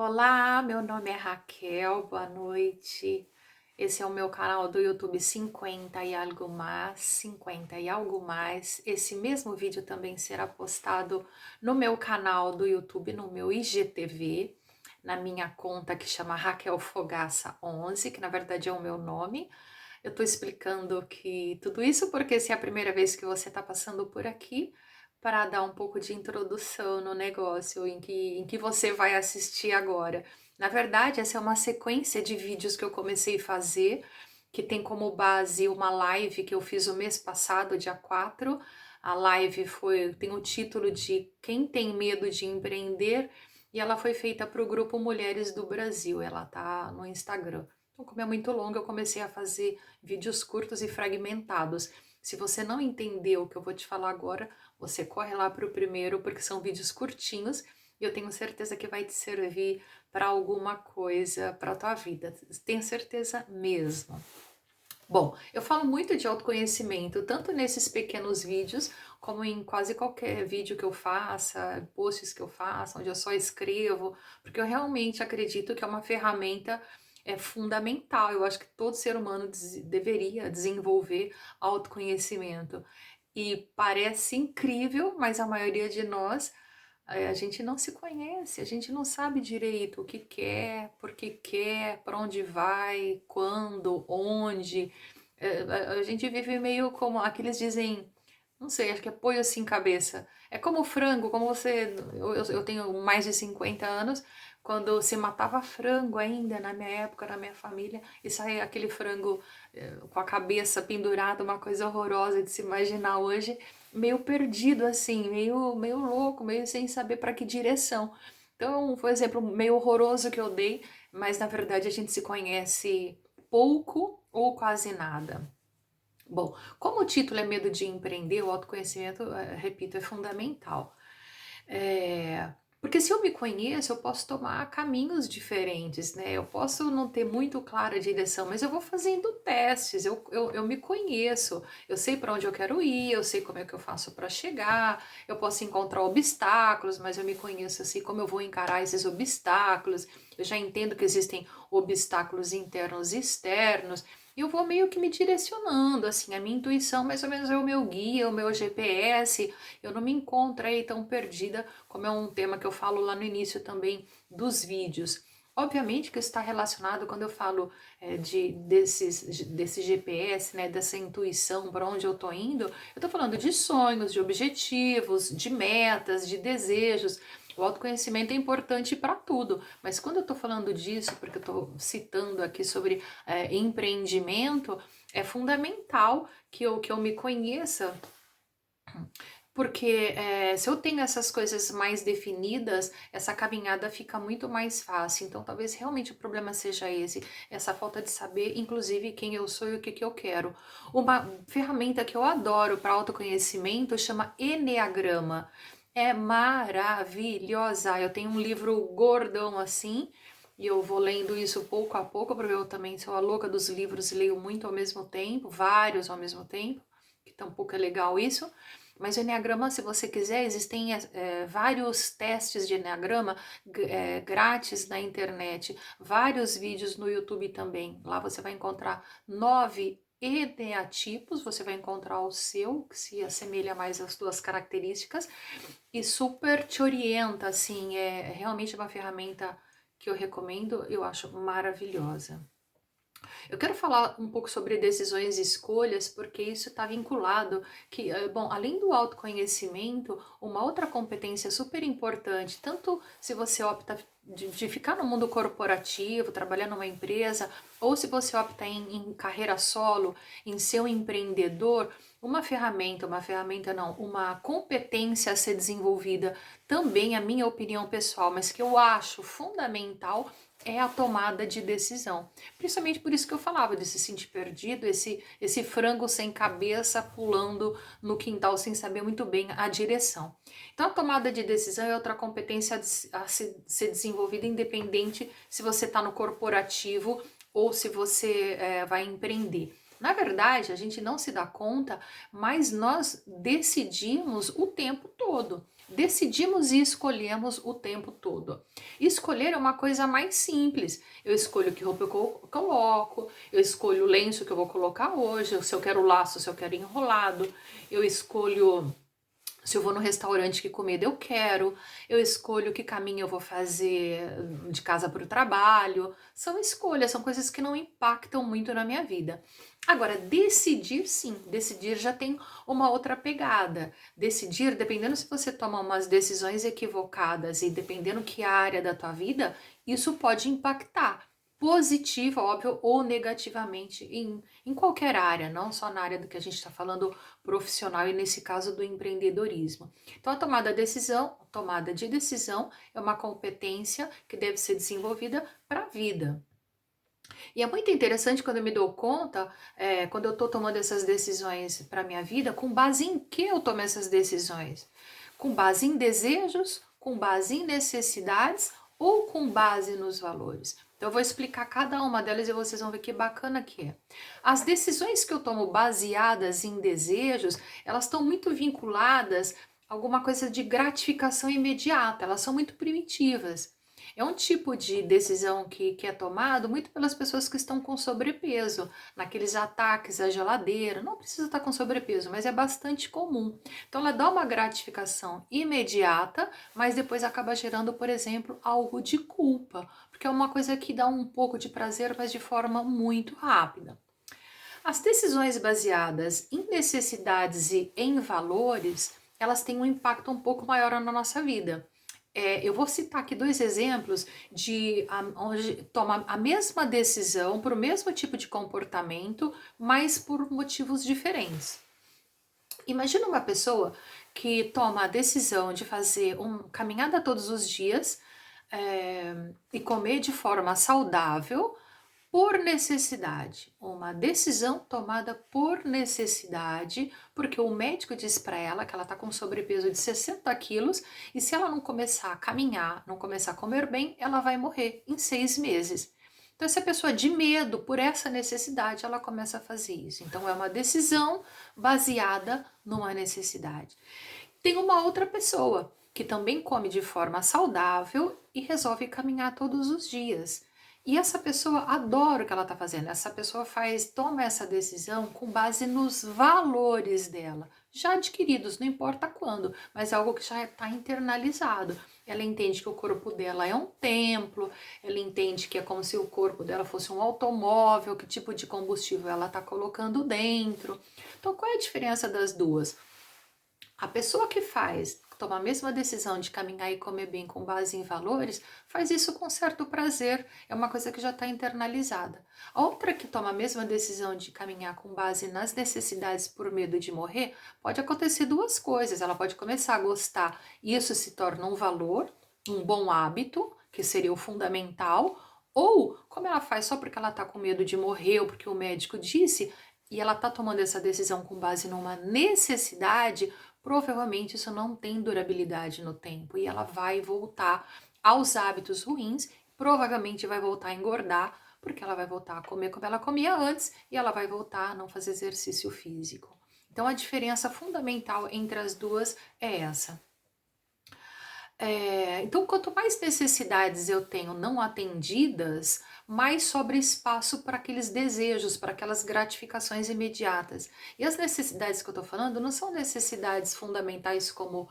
Olá, meu nome é Raquel, boa noite. Esse é o meu canal do YouTube 50 e algo mais, 50 e algo mais. Esse mesmo vídeo também será postado no meu canal do YouTube, no meu IGTV, na minha conta que chama Raquel Fogaça 11, que na verdade é o meu nome. Eu tô explicando que tudo isso porque se é a primeira vez que você tá passando por aqui, para dar um pouco de introdução no negócio em que você vai assistir agora. Na verdade, essa é uma sequência de vídeos que eu comecei a fazer, que tem como base uma live que eu fiz o mês passado, dia 4. A live tem o título de Quem tem medo de empreender, e ela foi feita para o grupo Mulheres do Brasil. Ela tá no Instagram. Então, como é muito longa, eu comecei a fazer vídeos curtos e fragmentados. Se você não entendeu o que eu vou te falar agora, você corre lá para o primeiro, porque são vídeos curtinhos e eu tenho certeza que vai te servir para alguma coisa para a tua vida. Tenho certeza mesmo. Bom, eu falo muito de autoconhecimento, tanto nesses pequenos vídeos, como em quase qualquer vídeo que eu faça, posts que eu faça, onde eu só escrevo, porque eu realmente acredito que é uma ferramenta fundamental. Eu acho que todo ser humano deveria desenvolver autoconhecimento. E parece incrível, mas a maioria de nós, a gente não se conhece, a gente não sabe direito o que quer, por que quer, para onde vai, quando, onde. A gente vive meio como aqueles dizem, não sei, acho que é polho sem cabeça. É como frango, como você. Eu tenho mais de 50 anos, quando se matava frango ainda na minha época, na minha família, e saía aquele frango com a cabeça pendurada, uma coisa horrorosa de se imaginar hoje, meio perdido assim, meio louco, meio sem saber para que direção. Então, foi um exemplo meio horroroso que eu dei, mas na verdade a gente se conhece pouco ou quase nada. Bom, como o título é Medo de Empreender, o autoconhecimento, repito, é fundamental. Porque se eu me conheço, eu posso tomar caminhos diferentes, né? Eu posso não ter muito clara a direção, mas eu vou fazendo testes, eu me conheço, eu sei para onde eu quero ir, eu sei como é que eu faço para chegar, eu posso encontrar obstáculos, mas eu me conheço, assim como eu vou encarar esses obstáculos, eu já entendo que existem obstáculos internos e externos, e eu vou meio que me direcionando, assim, a minha intuição mais ou menos é o meu guia, o meu GPS, eu não me encontro aí tão perdida, como é um tema que eu falo lá no início também dos vídeos. Obviamente que isso está relacionado quando eu falo desse GPS, né, dessa intuição para onde eu estou indo, eu estou falando de sonhos, de objetivos, de metas, de desejos. O autoconhecimento é importante para tudo, mas quando eu estou falando disso, porque eu estou citando aqui sobre empreendimento, é fundamental que eu me conheça, porque se eu tenho essas coisas mais definidas, essa caminhada fica muito mais fácil. Então, talvez realmente o problema seja esse, essa falta de saber, inclusive, quem eu sou e o que, que eu quero. Uma ferramenta que eu adoro para autoconhecimento chama Eneagrama. É maravilhosa. Eu tenho um livro gordão assim, e eu vou lendo isso pouco a pouco, porque eu também sou a louca dos livros e leio muito ao mesmo tempo, vários ao mesmo tempo, que tampouco é legal isso. Mas o Enneagrama, se você quiser, existem vários testes de Enneagrama grátis na internet, vários vídeos no YouTube também. Lá você vai encontrar 9 Eneatipos, você vai encontrar o seu, que se assemelha mais às suas características, e super te orienta, assim, é realmente uma ferramenta que eu recomendo, eu acho maravilhosa. Eu quero falar um pouco sobre decisões e escolhas, porque isso está vinculado que, bom, além do autoconhecimento, uma outra competência super importante, tanto se você opta de ficar no mundo corporativo, trabalhar numa empresa, ou se você opta em carreira solo, em ser um empreendedor, uma ferramenta não, uma competência a ser desenvolvida, também a minha opinião pessoal, mas que eu acho fundamental, é a tomada de decisão. Principalmente por isso que eu falava de se sentir perdido, esse frango sem cabeça pulando no quintal sem saber muito bem a direção. Então a tomada de decisão é outra competência a ser desenvolvida independente se você está no corporativo ou se você vai empreender. Na verdade, a gente não se dá conta, mas nós decidimos o tempo todo. Decidimos e escolhemos o tempo todo. Escolher é uma coisa mais simples. Eu escolho que roupa eu coloco, eu escolho o lenço que eu vou colocar hoje, se eu quero laço, se eu quero enrolado, eu escolho se eu vou no restaurante, que comida eu quero, eu escolho que caminho eu vou fazer de casa para o trabalho. São escolhas, são coisas que não impactam muito na minha vida. Agora, decidir sim, decidir já tem uma outra pegada. Decidir, dependendo se você toma umas decisões equivocadas e dependendo que área da tua vida, isso pode impactar positiva, óbvio, ou negativamente em qualquer área, não só na área do que a gente está falando profissional e nesse caso do empreendedorismo. Então a tomada de decisão é uma competência que deve ser desenvolvida para a vida. E é muito interessante quando eu me dou conta, quando eu estou tomando essas decisões para minha vida, com base em que eu tomo essas decisões? Com base em desejos, com base em necessidades ou com base nos valores? Então eu vou explicar cada uma delas e vocês vão ver que bacana que é. As decisões que eu tomo baseadas em desejos, elas estão muito vinculadas a alguma coisa de gratificação imediata, elas são muito primitivas. É um tipo de decisão que é tomado muito pelas pessoas que estão com sobrepeso, naqueles ataques à geladeira. Não precisa estar com sobrepeso, mas é bastante comum. Então, ela dá uma gratificação imediata, mas depois acaba gerando, por exemplo, algo de culpa, porque é uma coisa que dá um pouco de prazer, mas de forma muito rápida. As decisões baseadas em necessidades e em valores, elas têm um impacto um pouco maior na nossa vida. Eu vou citar aqui dois exemplos de onde toma a mesma decisão para o mesmo tipo de comportamento, mas por motivos diferentes. Imagina uma pessoa que toma a decisão de fazer uma caminhada todos os dias e comer de forma saudável, por necessidade, uma decisão tomada por necessidade, porque o médico diz para ela que ela está com sobrepeso de 60 quilos e se ela não começar a caminhar, não começar a comer bem, ela vai morrer em 6 meses. Então, essa pessoa de medo por essa necessidade, ela começa a fazer isso. Então, é uma decisão baseada numa necessidade. Tem uma outra pessoa que também come de forma saudável e resolve caminhar todos os dias. E essa pessoa adora o que ela está fazendo. Essa pessoa toma essa decisão com base nos valores dela, já adquiridos, não importa quando, mas é algo que já está internalizado. Ela entende que o corpo dela é um templo, ela entende que é como se o corpo dela fosse um automóvel, que tipo de combustível ela está colocando dentro. Então, qual é a diferença das duas? A pessoa que toma a mesma decisão de caminhar e comer bem com base em valores, faz isso com certo prazer, é uma coisa que já está internalizada. A outra que toma a mesma decisão de caminhar com base nas necessidades por medo de morrer, pode acontecer duas coisas, ela pode começar a gostar e isso se torna um valor, um bom hábito, que seria o fundamental, ou como ela faz só porque ela está com medo de morrer ou porque o médico disse, e ela está tomando essa decisão com base numa necessidade, provavelmente isso não tem durabilidade no tempo e ela vai voltar aos hábitos ruins, provavelmente vai voltar a engordar, porque ela vai voltar a comer como ela comia antes e ela vai voltar a não fazer exercício físico. Então a diferença fundamental entre as duas é essa. Então, quanto mais necessidades eu tenho não atendidas, mais sobra espaço para aqueles desejos, para aquelas gratificações imediatas. E as necessidades que eu estou falando não são necessidades fundamentais como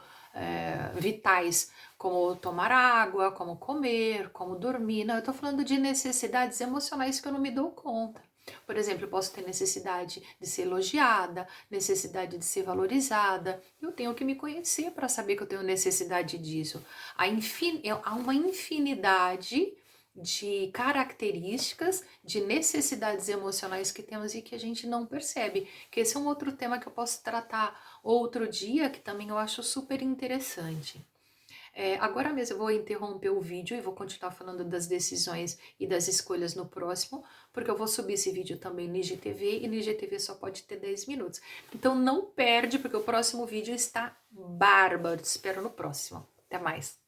vitais, como tomar água, como comer, como dormir. Não, eu estou falando de necessidades emocionais que eu não me dou conta. Por exemplo, eu posso ter necessidade de ser elogiada, necessidade de ser valorizada. Eu tenho que me conhecer para saber que eu tenho necessidade disso. Há uma infinidade de características, de necessidades emocionais que temos e que a gente não percebe. Que esse é um outro tema que eu posso tratar outro dia, que também eu acho super interessante. Agora mesmo eu vou interromper o vídeo e vou continuar falando das decisões e das escolhas no próximo, porque eu vou subir esse vídeo também no IGTV e no IGTV só pode ter 10 minutos. Então não perde, porque o próximo vídeo está bárbaro. Te espero no próximo. Até mais!